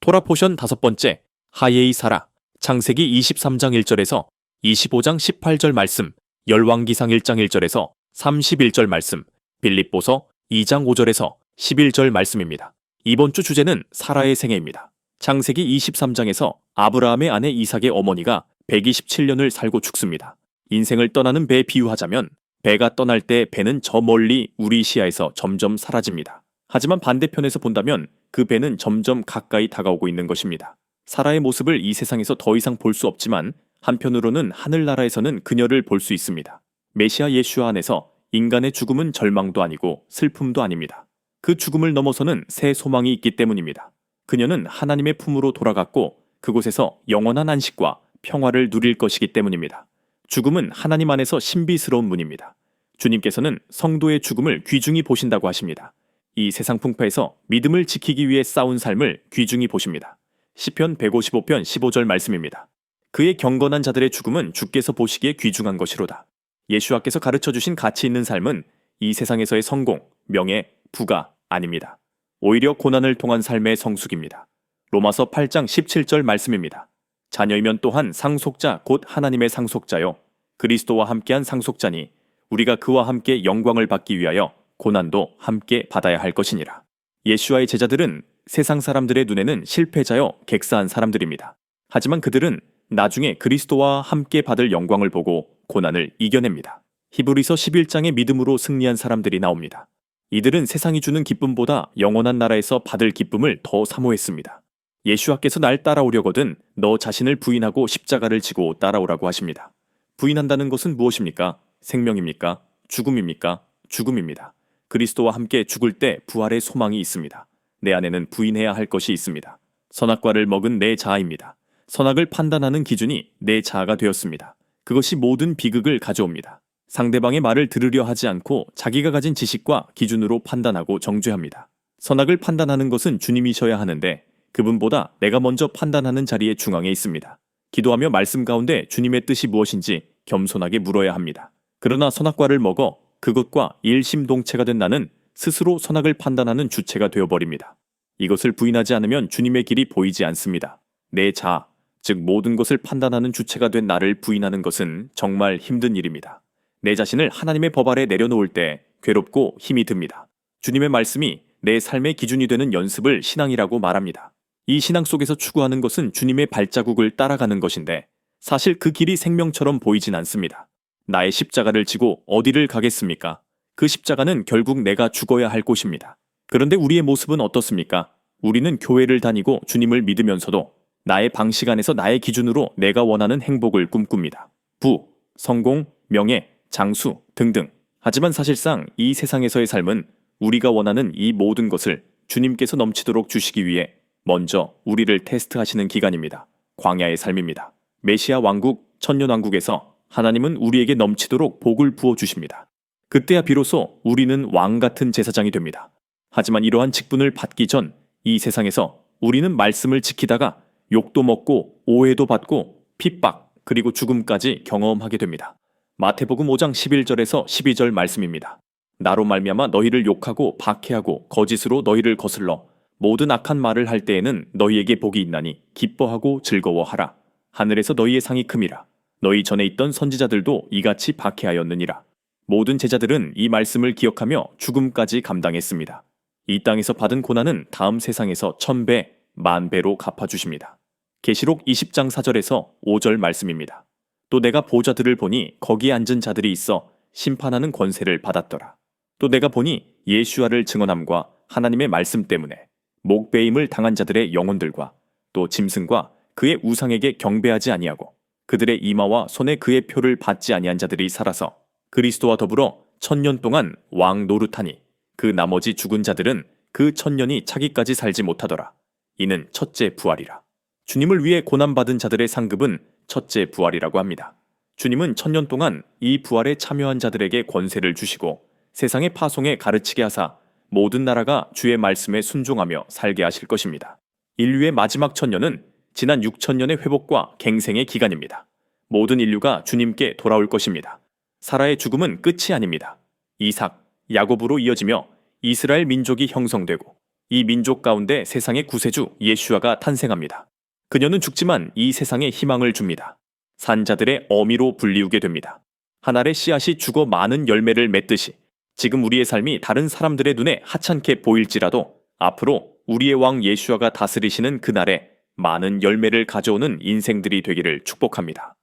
토라 포션 5번째, 하예이 사라. 창세기 23장 1절에서 25장 18절 말씀, 열왕기상 1장 1절에서 31절 말씀, 빌립보서 2장 5절에서 11절 말씀입니다. 이번 주 주제는 사라의 생애입니다. 창세기 23장에서 아브라함의 아내 이삭의 어머니가 127년을 살고 죽습니다. 인생을 떠나는 배에 비유하자면 배가 떠날 때 배는 저 멀리 우리 시야에서 점점 사라집니다. 하지만 반대편에서 본다면 그 배는 점점 가까이 다가오고 있는 것입니다. 사라의 모습을 이 세상에서 더 이상 볼 수 없지만 한편으로는 하늘나라에서는 그녀를 볼 수 있습니다. 메시아 예슈아 안에서 인간의 죽음은 절망도 아니고 슬픔도 아닙니다. 그 죽음을 넘어서는 새 소망이 있기 때문입니다. 그녀는 하나님의 품으로 돌아갔고 그곳에서 영원한 안식과 평화를 누릴 것이기 때문입니다. 죽음은 하나님 안에서 신비스러운 문입니다. 주님께서는 성도의 죽음을 귀중히 보신다고 하십니다. 이 세상 풍파에서 믿음을 지키기 위해 싸운 삶을 귀중히 보십니다. 시편 155편 15절 말씀입니다. 그의 경건한 자들의 죽음은 주께서 보시기에 귀중한 것이로다. 예수와께서 가르쳐주신 가치 있는 삶은 이 세상에서의 성공, 명예, 부가 아닙니다. 오히려 고난을 통한 삶의 성숙입니다. 로마서 8장 17절 말씀입니다. 자녀이면 또한 상속자 곧 하나님의 상속자요 그리스도와 함께한 상속자니 우리가 그와 함께 영광을 받기 위하여 고난도 함께 받아야 할 것이니라. 예수와의 제자들은 세상 사람들의 눈에는 실패자여 객사한 사람들입니다. 하지만 그들은 나중에 그리스도와 함께 받을 영광을 보고 고난을 이겨냅니다. 히브리서 11장의 믿음으로 승리한 사람들이 나옵니다. 이들은 세상이 주는 기쁨보다 영원한 나라에서 받을 기쁨을 더 사모했습니다. 예수와께서 날 따라오려거든 너 자신을 부인하고 십자가를 지고 따라오라고 하십니다. 부인한다는 것은 무엇입니까? 생명입니까? 죽음입니까? 죽음입니다. 그리스도와 함께 죽을 때 부활의 소망이 있습니다. 내 안에는 부인해야 할 것이 있습니다. 선악과를 먹은 내 자아입니다. 선악을 판단하는 기준이 내 자아가 되었습니다. 그것이 모든 비극을 가져옵니다. 상대방의 말을 들으려 하지 않고 자기가 가진 지식과 기준으로 판단하고 정죄합니다. 선악을 판단하는 것은 주님이셔야 하는데 그분보다 내가 먼저 판단하는 자리의 중앙에 있습니다. 기도하며 말씀 가운데 주님의 뜻이 무엇인지 겸손하게 물어야 합니다. 그러나 선악과를 먹어 그것과 일심동체가 된 나는 스스로 선악을 판단하는 주체가 되어버립니다. 이것을 부인하지 않으면 주님의 길이 보이지 않습니다. 내 자아, 즉 모든 것을 판단하는 주체가 된 나를 부인하는 것은 정말 힘든 일입니다. 내 자신을 하나님의 법 아래 내려놓을 때 괴롭고 힘이 듭니다. 주님의 말씀이 내 삶의 기준이 되는 연습을 신앙이라고 말합니다. 이 신앙 속에서 추구하는 것은 주님의 발자국을 따라가는 것인데 사실 그 길이 생명처럼 보이진 않습니다. 나의 십자가를 지고 어디를 가겠습니까? 그 십자가는 결국 내가 죽어야 할 곳입니다. 그런데 우리의 모습은 어떻습니까? 우리는 교회를 다니고 주님을 믿으면서도 나의 방식 안에서 나의 기준으로 내가 원하는 행복을 꿈꿉니다. 부, 성공, 명예, 장수 등등. 하지만 사실상 이 세상에서의 삶은 우리가 원하는 이 모든 것을 주님께서 넘치도록 주시기 위해 먼저 우리를 테스트하시는 기간입니다. 광야의 삶입니다. 메시아 왕국, 천년왕국에서 하나님은 우리에게 넘치도록 복을 부어주십니다. 그때야 비로소 우리는 왕 같은 제사장이 됩니다. 하지만 이러한 직분을 받기 전 이 세상에서 우리는 말씀을 지키다가 욕도 먹고 오해도 받고 핍박 그리고 죽음까지 경험하게 됩니다. 마태복음 5장 11절에서 12절 말씀입니다. 나로 말미암아 너희를 욕하고 박해하고 거짓으로 너희를 거슬러 모든 악한 말을 할 때에는 너희에게 복이 있나니 기뻐하고 즐거워하라. 하늘에서 너희의 상이 큼이라. 너희 전에 있던 선지자들도 이같이 박해하였느니라. 모든 제자들은 이 말씀을 기억하며 죽음까지 감당했습니다. 이 땅에서 받은 고난은 다음 세상에서 1000배, 10,000배로 갚아주십니다. 계시록 20장 4절에서 5절 말씀입니다. 또 내가 보좌들을 보니 거기에 앉은 자들이 있어 심판하는 권세를 받았더라. 또 내가 보니 예수아를 증언함과 하나님의 말씀 때문에 목베임을 당한 자들의 영혼들과 또 짐승과 그의 우상에게 경배하지 아니하고 그들의 이마와 손에 그의 표를 받지 아니한 자들이 살아서 그리스도와 더불어 1000년 동안 왕 노릇하니 그 나머지 죽은 자들은 그 1000년이 차기까지 살지 못하더라. 이는 첫째 부활이라. 주님을 위해 고난받은 자들의 상급은 첫째 부활이라고 합니다. 주님은 1000년 동안 이 부활에 참여한 자들에게 권세를 주시고 세상의 파송에 가르치게 하사 모든 나라가 주의 말씀에 순종하며 살게 하실 것입니다. 인류의 마지막 1000년은 지난 6000년의 회복과 갱생의 기간입니다. 모든 인류가 주님께 돌아올 것입니다. 사라의 죽음은 끝이 아닙니다. 이삭, 야곱으로 이어지며 이스라엘 민족이 형성되고 이 민족 가운데 세상의 구세주 예슈아가 탄생합니다. 그녀는 죽지만 이 세상에 희망을 줍니다. 산자들의 어미로 불리우게 됩니다. 한 알의 씨앗이 죽어 많은 열매를 맺듯이 지금 우리의 삶이 다른 사람들의 눈에 하찮게 보일지라도 앞으로 우리의 왕 예슈아가 다스리시는 그날에 많은 열매를 가져오는 인생들이 되기를 축복합니다.